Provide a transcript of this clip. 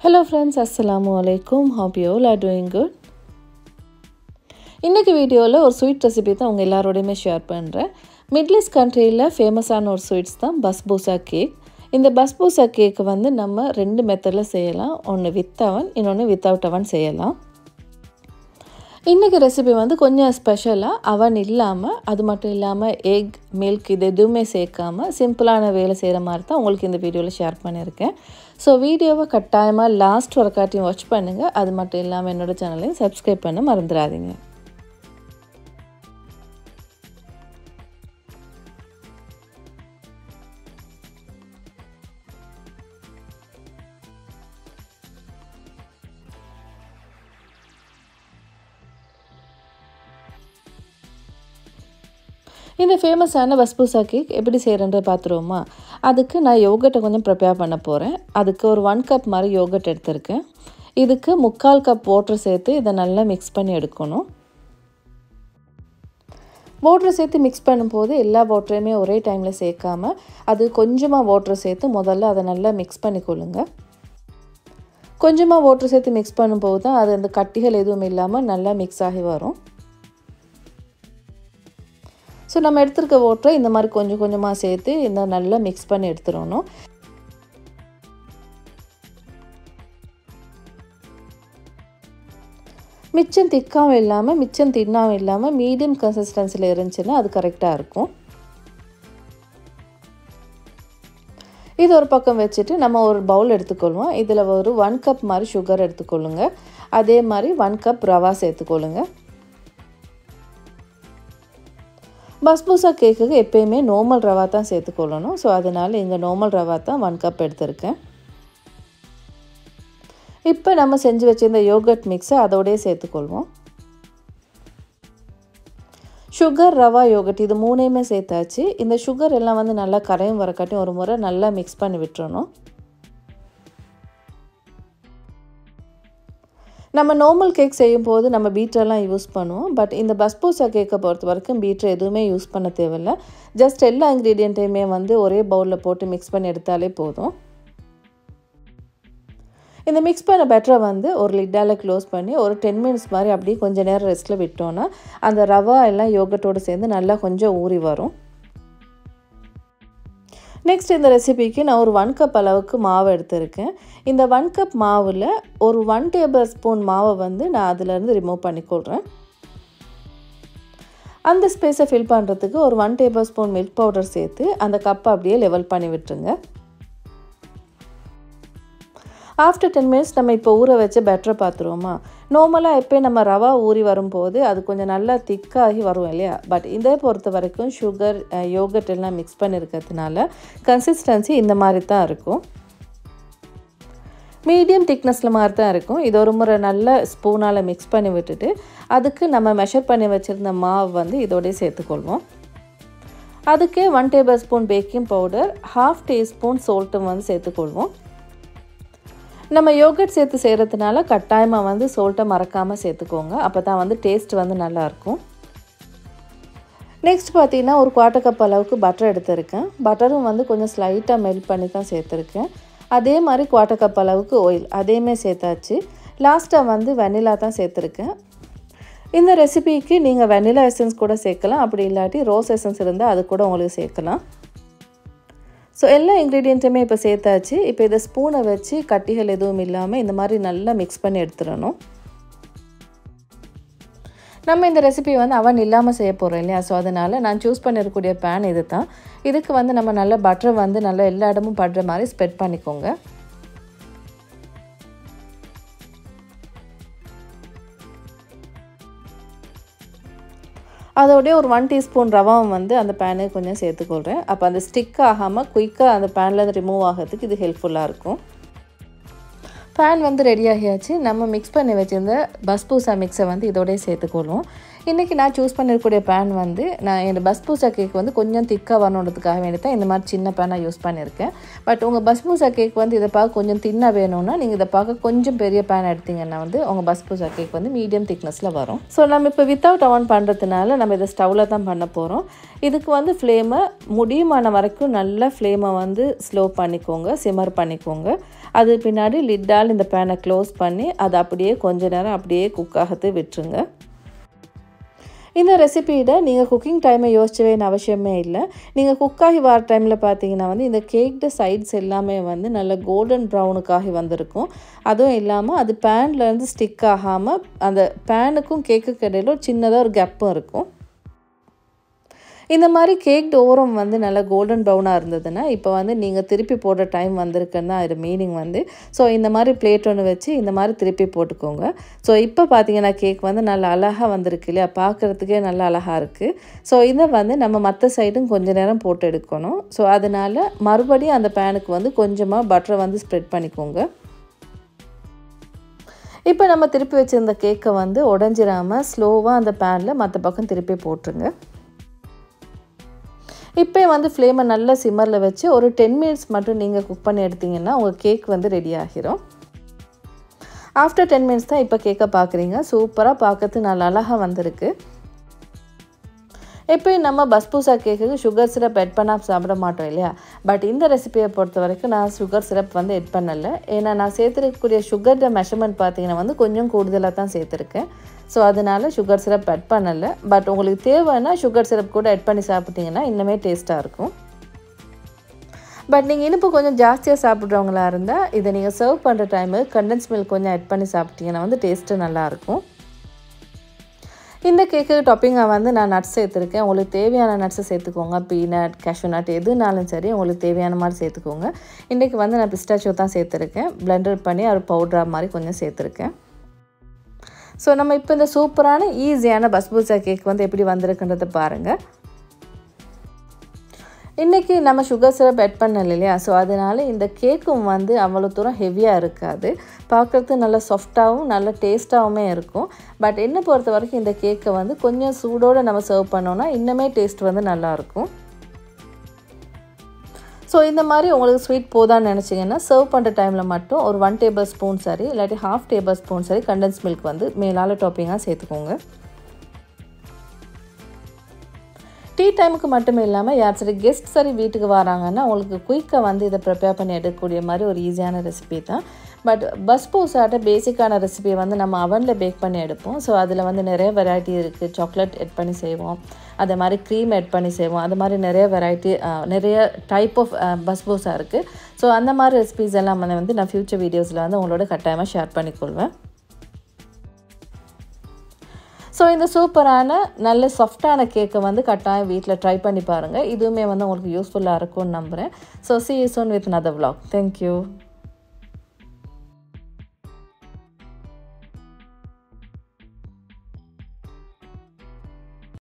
Hello friends, Assalamu alaikum. Hope you all are doing good. இன்னைக்கு வீடியோல ஒரு sweet recipe தான் உங்க எல்லாரோடையுமே ஷேர் பண்றேன். மிடில் ஈஸ்ட் கண்ட்ரில ஃபேமஸான ஒரு ஸ்வீட்ஸ் தான் பஸ்பூசா கேக். இந்த பஸ்பூசா கேக் வந்து நம்ம ரெண்டு மெத்தட்ல செய்யலாம். ஒன்னு வித் அவன், இன்னொன்னு வித்அவுட் அவன் செய்யலாம். இன்னைக்கு ரெசிபி வந்து கொஞ்சம் ஸ்பெஷலா அவன் இல்லாம, அது மட்டும் இல்லாம எக், மில்க் இது எதுவுமே சேர்க்காம சிம்பிளான வேலை செய்யற மாதிரி தான் உங்களுக்கு இந்த வீடியோல ஷேர் பண்ணியிருக்கேன். ஸோ வீடியோவை கட்டாயமா லாஸ்ட் வரைக்கும் வாட்ச் பண்ணுங்க. அது மட்டும் இல்லாம என்னோட சேனலையும் சப்ஸ்கிரைப் பண்ண மறந்துடாதீங்க. இந்த ஃபேமஸான பஸ்பூசா கேக் எப்படி செய்யறேன்றதை பார்த்துருவோமா? அதுக்கு நான் யோகர்ட்டை கொஞ்சம் ப்ரிப்பேர் பண்ண போகிறேன். அதுக்கு ஒரு 1 கப் மாதிரி யோகர்ட் எடுத்திருக்கேன். இதுக்கு 3/4 கப் வாட்டர் சேர்த்து இதை நல்லா மிக்ஸ் பண்ணி எடுக்கணும். வாட்டர் சேர்த்து மிக்ஸ் பண்ணும்போது எல்லா வாட்டரையுமே ஒரே டைமில் சேர்க்காம அது கொஞ்சமாக வாட்டர் சேர்த்து முதல்ல அதை நல்லா மிக்ஸ் பண்ணிக்கொள்ளுங்க. கொஞ்சமாக வாட்டர் சேர்த்து மிக்ஸ் பண்ணும்போது தான் அது அந்த கட்டிகள் எதுவும் இல்லாமல் நல்லா மிக்ஸ் ஆகி வரும். ஸோ நம்ம எடுத்துருக்க வாட்டரை இந்த மாதிரி கொஞ்சம் கொஞ்சமாக சேர்த்து இந்த நல்லா மிக்ஸ் பண்ணி எடுத்துடணும். மிச்சம் திக்காகவும் இல்லாமல் மிச்சம் தின்னாகவும் இல்லாமல் மீடியம் கன்சிஸ்டன்சியில் இருந்துச்சுன்னா அது கரெக்டாக இருக்கும். இது ஒரு பக்கம் வச்சுட்டு நம்ம ஒரு பவுல் எடுத்துக்கொள்வோம். இதில் ஒரு 1 கப் மாதிரி சுகர் எடுத்துக்கொள்ளுங்க. அதே மாதிரி 1 கப் ரவா சேர்த்துக்கொள்ளுங்க. பஸ்பூசா கேக்குக்கு எப்பயுமே நார்மல் ரவா தான் சேர்த்துக்கொள்ளணும். ஸோ அதனால் இங்கே நார்மல் ரவா தான் 1 கப் எடுத்திருக்கேன். இப்போ நம்ம செஞ்சு வச்சிருந்த யோகர்ட் மிக்ஸை அதோடய சேர்த்துக்கொள்வோம். சுகர், ரவா, யோகர்ட் இது மூணையுமே சேர்த்தாச்சு. இந்த சுகர் எல்லாம் வந்து நல்லா கரையும் வரக்காட்டியும் ஒரு முறை நல்லா மிக்ஸ் பண்ணி விட்டுறணும். நம்ம நார்மல் கேக் செய்யும் போது நம்ம பீட்டரெல்லாம் யூஸ் பண்ணுவோம். பட் இந்த பஸ்பூசா கேக்கை பொறுத்த வரைக்கும் பீட்டர் எதுவுமே யூஸ் பண்ண தேவையில்லை. ஜஸ்ட் எல்லா இன்க்ரீடியண்ட்டையுமே வந்து ஒரே பவுலில் போட்டு மிக்ஸ் பண்ணி எடுத்தாலே போதும். இந்த மிக்ஸ் பண்ண பேட்டரை வந்து ஒரு லிட்டால் க்ளோஸ் பண்ணி ஒரு 10 மினிட்ஸ் மாதிரி அப்படியே கொஞ்சம் நேரம் ரெஸ்ட்டில் விட்டோன்னா அந்த ரவா எல்லாம் யோகர்ட்டோடு சேர்ந்து நல்லா கொஞ்சம் ஊறி வரும். நெக்ஸ்ட் இந்த ரெசிபிக்கு நான் ஒரு 1 கப் அளவுக்கு மாவு எடுத்திருக்கேன். இந்த 1 கப் மாவில் ஒரு 1 டேபிள் ஸ்பூன் மாவை வந்து நான் அதிலேருந்து ரிமூவ் பண்ணிக்கொள்கிறேன். அந்த ஸ்பேஸை ஃபில் பண்ணுறதுக்கு ஒரு 1 டேபிள் ஸ்பூன் மில்க் பவுடர் சேர்த்து அந்த கப்பை அப்படியே லெவல் பண்ணி விட்டுருங்க. ஆஃப்டர் 10 மினிட்ஸ் நம்ம இப்போ ஊற வச்ச பேட்டரை பார்த்துருவோமா? நார்மலாக எப்போ நம்ம ரவா ஊறி வரும்போது அது கொஞ்சம் நல்லா திக்காகி வரும் இல்லையா? பட் இதை பொறுத்த வரைக்கும் சுகர், யோகர்ட் எல்லாம் மிக்ஸ் பண்ணியிருக்கிறதுனால கன்சிஸ்டன்சி இந்த மாதிரி தான் இருக்கும். மீடியம் திக்னஸில் மாதிரி தான் இருக்கும். இது ஒரு முறை நல்ல ஸ்பூனால் மிக்ஸ் பண்ணி விட்டுட்டு அதுக்கு நம்ம மெஷர் பண்ணி வச்சுருந்த மாவு வந்து இதோடய சேர்த்துக்கொள்வோம். அதுக்கு 1 tablespoon baking powder, 1/2 teaspoon சால்ட்டும் வந்து சேர்த்துக்கொள்வோம். நம்ம யோகர்ட் சேர்த்து செய்கிறதுனால கட்டாயமாக வந்து சால்ட்டை மறக்காமல் சேர்த்துக்கோங்க. அப்போ தான் வந்து டேஸ்ட் வந்து நல்லாயிருக்கும். நெக்ஸ்ட் பார்த்தீங்கன்னா ஒரு 1/4 கப் அளவுக்கு பட்டர் எடுத்திருக்கேன். பட்டரும் வந்து கொஞ்சம் ஸ்லைட்டாக மெல்ட் பண்ணி தான் சேர்த்துருக்கேன். அதே மாதிரி 1/4 கப் அளவுக்கு ஆயில் அதையுமே சேர்த்தாச்சு. லாஸ்ட்டாக வந்து வெனிலா தான் சேர்த்துருக்கேன். இந்த ரெசிபிக்கு நீங்கள் வெனிலா எசன்ஸ் கூட சேர்க்கலாம். அப்படி இல்லாட்டி ரோஸ் எசன்ஸ் இருந்தால் அது கூட உங்களுக்கு சேர்க்கலாம். ஸோ எல்லா இன்க்ரீடியண்ட்டுமே இப்போ சேர்த்தாச்சு. இப்போ இதை ஸ்பூனை வச்சு கட்டிகள் எதுவும் இல்லாமல் இந்த மாதிரி நல்லா மிக்ஸ் பண்ணி எடுத்துடணும். நம்ம இந்த ரெசிபி வந்து அவன் இல்லாமல் செய்ய போகிறோம் இல்லையா? ஸோ அதனால் நான் சூஸ் பண்ணிருக்கக்கூடிய பேன் இது தான். இதுக்கு வந்து நம்ம நல்லா பட்டரை வந்து நல்லா எல்லா இடமும் படுற மாதிரி ஸ்ப்ரெட் பண்ணிக்கோங்க. அதோடய ஒரு 1 டீஸ்பூன் ரவாவும் வந்து அந்த பேனுக்கு கொஞ்சம் சேர்த்துக்கொள்கிறேன். அப்போ அந்த ஸ்டிக் ஆகாமல் குயிக்காக அந்த பேன்லேருந்து ரிமூவ் ஆகிறதுக்கு இது ஹெல்ப்ஃபுல்லாக இருக்கும். பேன் வந்து ரெடி ஆகியாச்சு. நம்ம மிக்ஸ் பண்ணி வச்சுருந்த பஸ்பூசா மிக்ஸை வந்து இதோடய சேர்த்துக்கொள்வோம். இன்றைக்கி நான் சூஸ் பண்ணியிருக்கக்கூடிய பேன் வந்து நான் இந்த பஸ்பூசா கேக் வந்து கொஞ்சம் திக்காக வரணுன்றதுக்காக வேண்டி தான் இந்த மாதிரி சின்ன பேனாக யூஸ் பண்ணியிருக்கேன். பட் உங்கள் பஸ்பூசா கேக் வந்து இதை பார்க்க கொஞ்சம் தின்னாக வேணும்னா நீங்கள் இதை பார்க்க கொஞ்சம் பெரிய பேன் எடுத்திங்கன்னா வந்து உங்கள் பஸ்பூசா கேக் வந்து மீடியம் திக்னஸில் வரும். ஸோ நம்ம இப்போ வித்தவுட் அவன் பண்ணுறதுனால நம்ம இதை ஸ்டவ்வில் தான் பண்ண போகிறோம். இதுக்கு வந்து ஃப்ளேமை முடியுமான வரைக்கும் நல்லா ஃப்ளேமை வந்து ஸ்லோ பண்ணிக்கோங்க, சிம்மர் பண்ணிக்கோங்க. அது பின்னாடி லிட்டால் இந்த பேனை க்ளோஸ் பண்ணி அதை அப்படியே கொஞ்ச நேரம் அப்படியே குக் ஆகத்து விட்டுருங்க. இந்த ரெசிபியில் நீங்கள் குக்கிங் டைமை யோசிச்சவே அவசியமே இல்லை. நீங்கள் குக்காகி வர டைமில் பார்த்தீங்கன்னா வந்து இந்த கேக்டு சைட்ஸ் எல்லாமே வந்து நல்ல கோல்டன் ப்ரௌனுக்காகி வந்திருக்கும். அதுவும் இல்லாமல் அது பேன்லேருந்து ஸ்டிக் ஆகாமல் அந்த பேனுக்கும் கேக்குக்கு இடையில ஒரு சின்னதாக ஒரு கேப்பும் இருக்கும். இந்த மாதிரி கேக் ஓரம் வந்து நல்லா கோல்டன் ப்ரௌனாக இருந்ததுன்னா இப்போ வந்து நீங்கள் திருப்பி போடுற டைம் வந்திருக்குன்னு தான் அது மீனிங் வந்து. ஸோ இந்த மாதிரி பிளேட் ஒன்று வச்சு இந்த மாதிரி திருப்பி போட்டுக்கோங்க. ஸோ இப்போ பார்த்தீங்கன்னா கேக் வந்து நல்லா அழகாக வந்திருக்கு இல்லையா, பார்க்குறதுக்கே நல்லா அழகாக இருக்குது. ஸோ இதை வந்து நம்ம மற்ற சைடும் கொஞ்சம் நேரம் போட்டு எடுக்கணும். ஸோ அதனால் மறுபடியும் அந்த பேனுக்கு வந்து கொஞ்சமாக பட்டரை வந்து ஸ்ப்ரெட் பண்ணிக்கோங்க. இப்போ நம்ம திருப்பி வச்சுருந்த கேக்கை வந்து உடஞ்சிராமல் ஸ்லோவாக அந்த பேனில் மற்ற பக்கம் திருப்பி போட்டுருங்க. இப்போ வந்து ஃப்ளேமை நல்லா சிம்மரில் வச்சு ஒரு 10 மினிட்ஸ் மட்டும் நீங்கள் குக் பண்ணி எடுத்திங்கன்னா உங்கள் கேக் வந்து ரெடி ஆகிரும். ஆஃப்டர் 10 மினிட்ஸ் தான் இப்போ கேக்கை பார்க்குறீங்க. சூப்பராக பார்க்கறதுக்கு நல்லா அழகாக வந்திருக்கு. எப்போயும் நம்ம பஸ்பூசா கேக்குக்கு சுகர் சிரப் எட் பண்ணால் சாப்பிட மாட்டோம் இல்லையா. பட் இந்த ரெசிபியை பொறுத்த வரைக்கும் நான் சுகர் சிரப் வந்து எட் பண்ணலை. ஏன்னா நான் சேர்த்துருக்கக்கூடிய சுகரோட மெஷர்மெண்ட் பார்த்தீங்கன்னா வந்து கொஞ்சம் கூடுதலாக தான் சேர்த்துருக்கேன். ஸோ அதனால் சுகர் சிரப் எட் பண்ணலை. பட் உங்களுக்கு தேவைன்னா சுகர் சிரப் கூட எட் பண்ணி சாப்பிட்டிங்கன்னா இன்னுமே டேஸ்ட்டாக இருக்கும். பட் நீங்கள் இனிப்பு கொஞ்சம் ஜாஸ்தியாக சாப்பிட்றவங்களா இருந்தால் இதை நீங்கள் சர்வ் பண்ணுற டைமு கண்டென்ஸ் மில்க் கொஞ்சம் எட் பண்ணி சாப்பிட்டிங்கன்னா வந்து டேஸ்ட்டு நல்லாயிருக்கும். இந்த கேக்கு டாப்பிங்காக வந்து நான் நட்ஸ் சேர்த்துருக்கேன். உங்களுக்கு தேவையான நட்ஸை சேர்த்துக்கோங்க. பீனட், கேஷ்யூ நட் எதுனாலும் சரி உங்களுக்கு தேவையான மாதிரி சேர்த்துக்கோங்க. இன்றைக்கி வந்து நான் பிஸ்டாச்சியோ தான் சேர்த்துருக்கேன். பிளெண்டர் பண்ணி ஒரு பவுடராக மாதிரி கொஞ்சம் சேர்த்துருக்கேன். ஸோ நம்ம இப்போ இந்த சூப்பரான ஈஸியான பஸ்பூசா கேக் வந்து எப்படி வந்திருக்குன்றதை பாருங்கள். இன்றைக்கி நம்ம சுகர் சிரப் எட் பண்ணல இல்லையா. ஸோ அதனால் இந்த கேக்கும் வந்து அவ்வளோ தூரம் ஹெவியாக இருக்காது. பார்க்குறதுக்கு நல்லா சாஃப்டாகவும் நல்ல டேஸ்ட்டாகவுமே இருக்கும். பட் என்னை பொறுத்த வரைக்கும் இந்த கேக்கை வந்து கொஞ்சம் சூடோடு நம்ம சர்வ் பண்ணோன்னா இன்னுமே டேஸ்ட் வந்து நல்லாயிருக்கும். ஸோ இந்த மாதிரி உங்களுக்கு ஸ்வீட் போதான்னு நினச்சிங்கன்னா சர்வ் பண்ணுற டைமில் மட்டும் ஒரு 1 டேபிள் ஸ்பூன் சரி இல்லாட்டி 1/2 டேபிள் ஸ்பூன் சரி கண்டென்ஸ் மில்க் வந்து மேலால் டாப்பிங்காக சேர்த்துக்கோங்க. டீ டைமுக்கு மட்டுமே இல்லாமல் யார் சரி கெஸ்ட் சரி வீட்டுக்கு வராங்கன்னா உங்களுக்கு குயிக்காக வந்து இதை ப்ரிப்பேர் பண்ணி எடுக்கக்கூடிய மாதிரி ஒரு ஈஸியான ரெசிபி தான். பட் பஸ்பூசாட்ட பேசிக்கான ரெசிபியை வந்து நம்ம அவனில் பேக் பண்ணி எடுப்போம். ஸோ அதில் வந்து நிறைய வெரைட்டி இருக்குது. சாக்லேட் எட் பண்ணி செய்வோம், அதே மாதிரி க்ரீம் எட் பண்ணி செய்வோம், அது மாதிரி நிறைய வெரைட்டி நிறைய டைப் ஆஃப் பஸ்பூசா இருக்குது. ஸோ அந்த மாதிரி ரெசிபிஸ் எல்லாம் வந்து நான் ஃப்யூச்சர் வீடியோஸில் வந்து உங்களோட கட்டாயமாக ஷேர் பண்ணிக்கொள்வேன். ஸோ இந்த சூப்பரான நல்ல சாஃப்டான கேக்கை வந்து கட்டாயம் வீட்டில் ட்ரை பண்ணி பாருங்கள். இதுவுமே வந்து உங்களுக்கு யூஸ்ஃபுல்லாக இருக்கும்னு நம்புகிறேன். So see you soon with another vlog. Thank you.